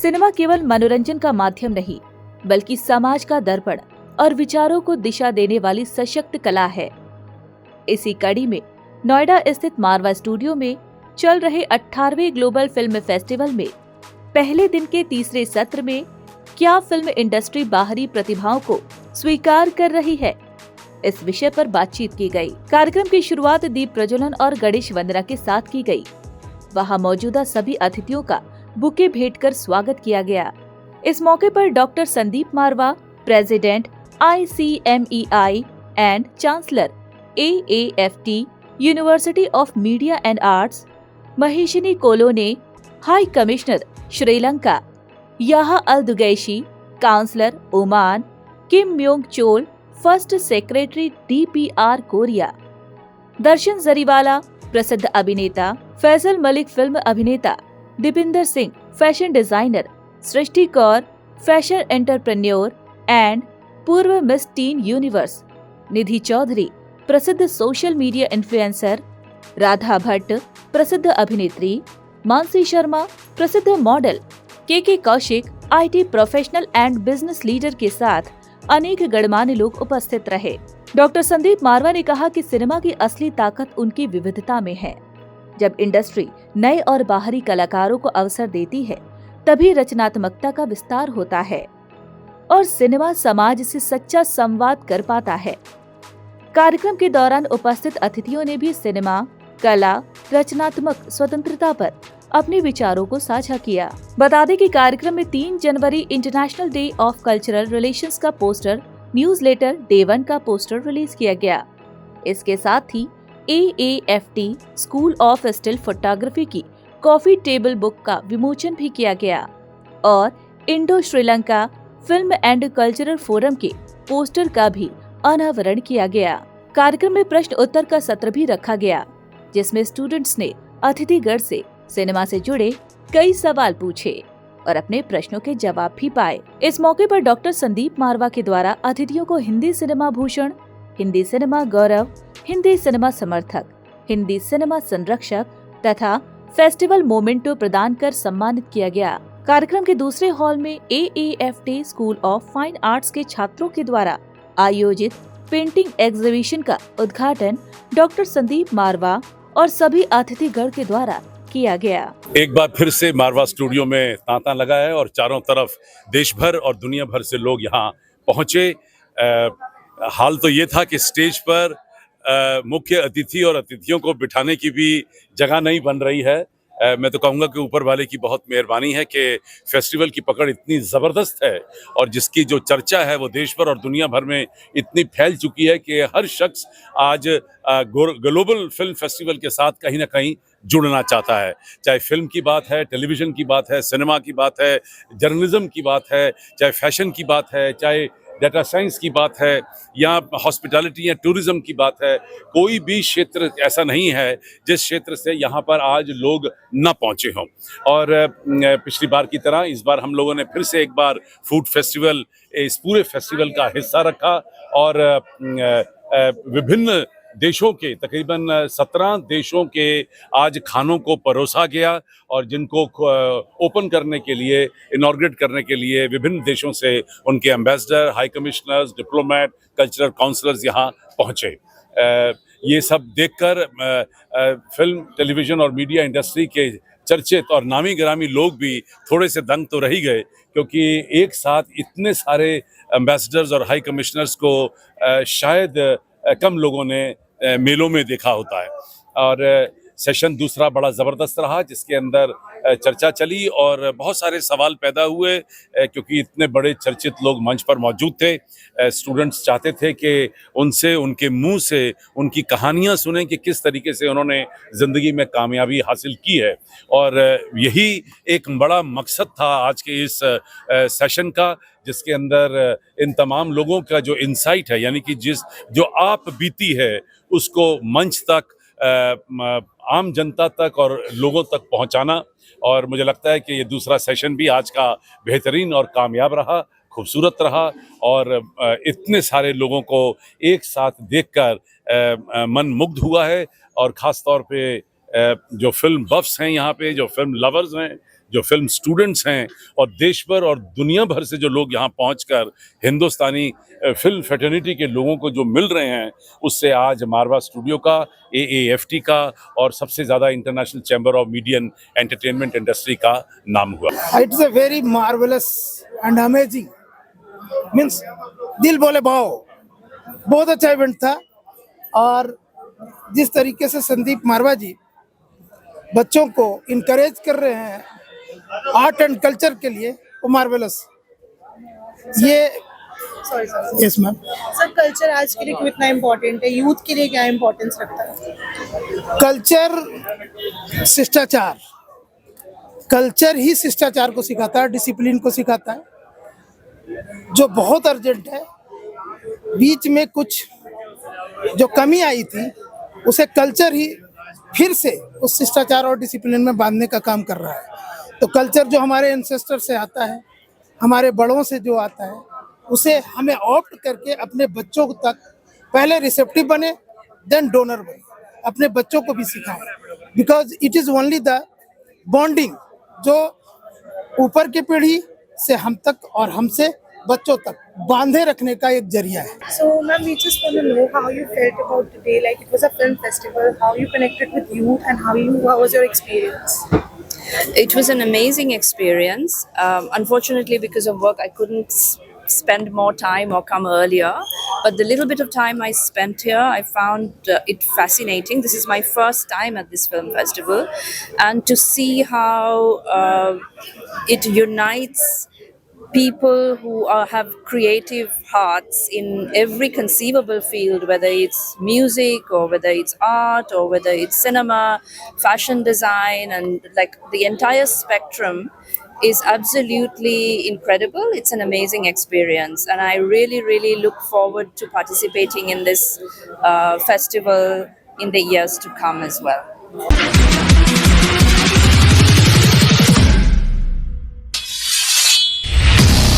Cinema केवल मनोरंजन का माध्यम नहीं, बल्कि समाज का दर्पण और विचारों को दिशा देने वाली सशक्त कला है। इसी कड़ी में नोएडा स्थित मारवा स्टूडियो में चल रहे 18वें ग्लोबल फिल्म फेस्टिवल में पहले दिन के तीसरे सत्र में क्या फिल्म इंडस्ट्री बाहरी प्रतिभाओं को स्वीकार कर रही है, इस विषय पर बातचीत की गई। कार्यक्रम की शुरुआत दीप प्रज्वलन और गणेश वंदना के साथ की गई। वहां मौजूदा सभी अतिथियों का बुके भेंट कर स्वागत किया गया। इस मौके पर doctor Sandeep Marwah, president ICMEI and chancellor AAFT university of media and arts, Maheshini Colonne, high commissioner Sri Lanka Yahya Al Dughaishi, counsellor Oman, Kim Myong Chol, first secretary DPR Korea, Darshan Jariwala, प्रसिद्ध अभिनेता, फैजल मलिक फिल्म अभिनेता, Dipinder Singh fashion designer, Srishti Kaur fashion entrepreneur and पूर्व miss teen universe, Nidhi Chaudhary प्रसिद्ध social media influencer, Radha Bhatt प्रसिद्ध अभिनेत्री, मानसी शर्मा प्रसिद्ध model, के Kaushik IT professional and business leader के साथ अनेक गणमान्य लोग उपस्थित रहे। डॉक्टर संदीप मारवा ने कहा कि सिनेमा की असली ताकत उनकी विविधता में है। जब इंडस्ट्री नए और बाहरी कलाकारों को अवसर देती है, तभी रचनात्मकता का विस्तार होता है और सिनेमा समाज से सच्चा संवाद कर पाता है। कार्यक्रम के दौरान उपस्थित अतिथियों ने भी सिनेमा, कला, रचनात्मक स्वतंत्रता पर अपने विचारों को साझा किया। बता दें कि कार्यक्रम में 3 जनवरी international day of cultural relations का पोस्टर, न्यूज़लेटर डे 1 का पोस्टर रिलीज किया गया। इसके साथ ही AAFT school of still photography की कॉफी टेबल बुक का विमोचन भी किया गया और Indo Sri Lanka film and cultural forum के पोस्टर का भी अनावरण किया गया। कार्यक्रम में प्रश्न उत्तर का सत्र भी रखा गया, जिसमें स्टूडेंट्स ने अतिथिगण से सिनेमा से जुड़े कई सवाल पूछे और अपने प्रश्नों के जवाब भी पाए। इस मौके पर डॉक्टर संदीप मारवा के द्वारा अतिथियों को हिंदी सिनेमा भूषण, हिंदी सिनेमा गौरव, हिंदी सिनेमा समर्थक, हिंदी सिनेमा संरक्षक तथा फेस्टिवल मोमेंटो प्रदान कर सम्मानित किया गया। कार्यक्रम के दूसरे हॉल में AAFT school of fine arts के छात्रों के द्वारा आयोजित पेंटिंग एग्जीबिशन का उद्घाटन डॉक्टर संदीप मारवा और सभी अतिथिगण के द्वारा किया गया। एक बार फिर से मारवा स्टूडियो में तांता लगा है और चारों तरफ देश भर और दुनिया भर से लोग यहाँ पहुँचे। हाल तो ये था कि स्टेज पर मुख्य अतिथि और अतिथियों को बिठाने की भी जगह नहीं बन रही है। मैं तो कहूँगा कि ऊपर वाले की बहुत मेहरबानी है कि फेस्टिवल की पकड़ इतनी ज़बरदस्त है और जिसकी जो चर्चा है वो देश भर और दुनिया भर में इतनी फैल चुकी है कि हर शख्स आज ग्लोबल फिल्म फेस्टिवल के साथ कहीं ना कहीं जुड़ना चाहता है। चाहे फिल्म की बात है, टेलीविज़न की बात है, सिनेमा की बात है, जर्नलिज्म की बात है, चाहे फैशन की बात है, चाहे डाटा साइंस की बात है या हॉस्पिटैलिटी या टूरिज्म की बात है। कोई भी क्षेत्र ऐसा नहीं है जिस क्षेत्र से यहाँ पर आज लोग न पहुँचे हों। और पिछली बार की तरह इस बार हम लोगों ने फिर से एक बार फूड फेस्टिवल इस पूरे फेस्टिवल का हिस्सा रखा और विभिन्न देशों के तकरीबन 17 देशों के आज खानों को परोसा गया और जिनको ओपन करने के लिए, इनॉर्गेट करने के लिए विभिन्न देशों से उनके ambassador, high commissioners, diplomat, cultural counsellors यहाँ पहुँचे। ये सब देखकर फिल्म, टेलीविज़न और मीडिया इंडस्ट्री के चर्चित और नामी गिरामी लोग भी थोड़े से दंग तो रह ही गए, क्योंकि एक साथ इतने सारे एम्बेसडर्स और हाई कमिश्नर्स को शायद कम लोगों ने मेलों में देखा होता है। और सेशन दूसरा बड़ा ज़बरदस्त रहा, जिसके अंदर चर्चा चली और बहुत सारे सवाल पैदा हुए, क्योंकि इतने बड़े चर्चित लोग मंच पर मौजूद थे। स्टूडेंट्स चाहते थे कि उनसे, उनके मुंह से उनकी कहानियां सुनें कि किस तरीके से उन्होंने ज़िंदगी में कामयाबी हासिल की है। और यही एक बड़ा मकसद था आज के इस सेशन का, जिसके अंदर इन तमाम लोगों का जो इंसाइट है, यानी कि जो आप बीती है उसको मंच तक, आम जनता तक और लोगों तक पहुंचाना। और मुझे लगता है कि ये दूसरा सेशन भी आज का बेहतरीन और कामयाब रहा, खूबसूरत रहा और इतने सारे लोगों को एक साथ देखकर मन मुग्ध हुआ है। और ख़ास तौर पे जो फिल्म बफ्स हैं यहाँ पे, जो फिल्म लवर्स हैं, जो फिल्म स्टूडेंट्स हैं और देश भर और दुनिया भर से जो लोग यहाँ पहुंचकर हिंदुस्तानी फिल्म फ्रेटर्निटी के लोगों को जो मिल रहे हैं, उससे आज मारवा स्टूडियो का, AAFT का और सबसे ज़्यादा international chamber of media entertainment industry का नाम हुआ। It's a very marvellous and amazing, means दिल बोले भाव, बहुत अच्छा इवेंट था। और जिस तरीके से संदीप मारवा जी बच्चों को इनकरेज कर रहे हैं आर्ट एंड कल्चर के लिए, वो मार्वेलस। ये यस मैम। सर, कल्चर आज के लिए कितना इम्पोर्टेंट है, यूथ के लिए क्या इम्पोर्टेंस रखता है? कल्चर शिष्टाचार, कल्चर ही शिष्टाचार को सिखाता है, डिसिप्लिन को सिखाता है, जो बहुत अर्जेंट है। बीच में कुछ जो कमी आई थी, उसे कल्चर ही फिर से उस शिष्टाचार और डिसिप्लिन में बांधने का काम कर रहा है। तो कल्चर जो हमारे एंसेस्टर से आता है, हमारे बड़ों से जो आता है, उसे हमें ऑप्ट करके अपने बच्चों तक पहले रिसेप्टिव बने, देन डोनर बने, अपने बच्चों को भी सिखाएं। Because it is only the bonding जो ऊपर की पीढ़ी से हम तक और हमसे बच्चों तक बांधे रखने का एक जरिया है। So, ma'am, we just want to know how you felt about today. Like, it was a film festival. How you connected with youth, and how was your experience? It was an amazing experience. Unfortunately, because of work, I couldn't spend more time or come earlier. But the little bit of time I spent here, I found it fascinating. This is my first time at this film festival, and to see how it unites people who have creative hearts in every conceivable field, whether it's music or whether it's art or whether it's cinema, fashion design, and like the entire spectrum is absolutely incredible. It's an amazing experience, and I really look forward to participating in this festival in the years to come as well.